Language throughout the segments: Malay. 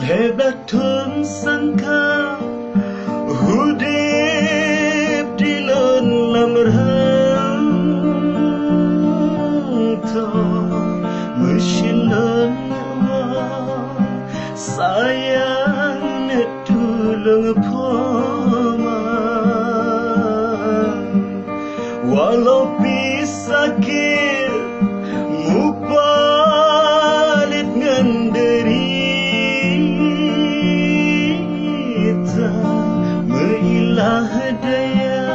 Hebat thum sangka hudip dilon lamrham to Mushilan sayang tulung poma walau pisakir mupalit nganderita meilah daya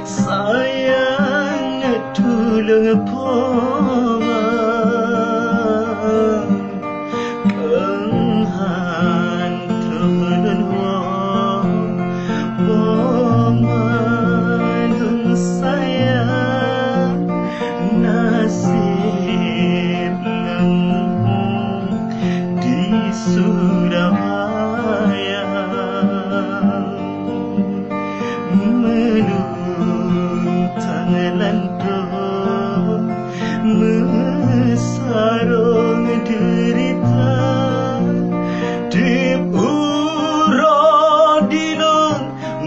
sayang tulung poma kenhan tulun woman sayang nasib leng di Surabaya menuntang landung mesarung derita di pura dilun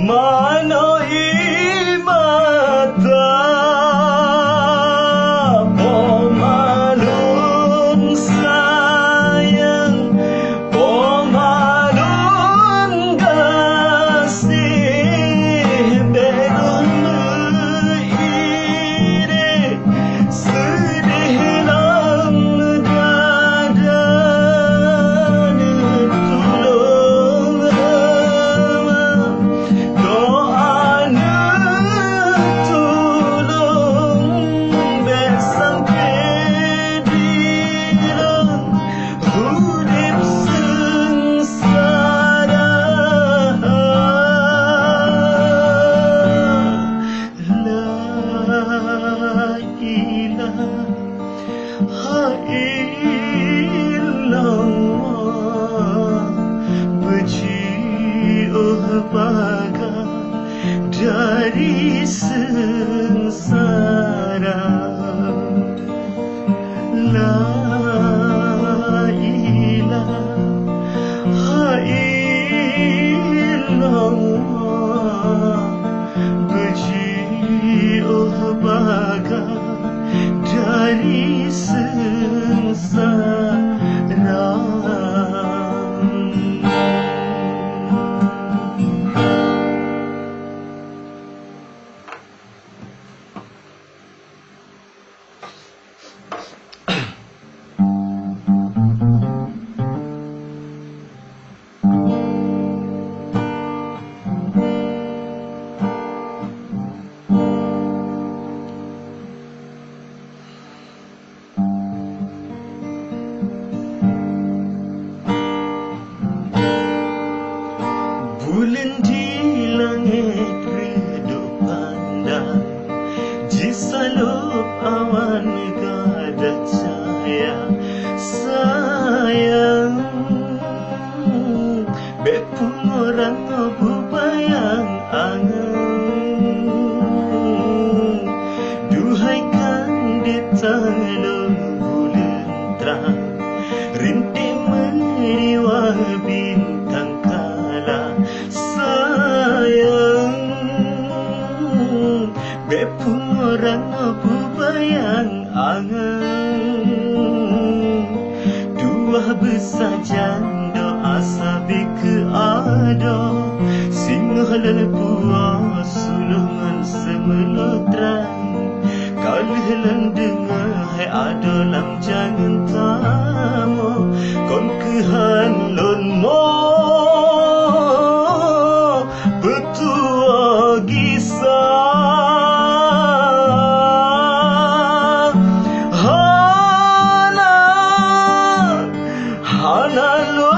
mana imata pomalun sayang pomalun kasih bedun meire sedih dalam dada tulung doa tulung besang kedilang hudip sengsara la ilaha illallah beji baga dari sengsara la ilaha illallah beji baga dari sengsara. Bulan di langit redup pandang jisalup awan gada cahaya sayang bepung orang bubayang angan duhai kan di tangan bulan terang rintik meriwah bintang kala sayang bepung orang bubayang angan dua besajan doa sabi ke ada singhalal puas sulungan semelotran kalihlan dengar hai ada lam jangan tamu kon kehan lon mo betua gisah hana hana lo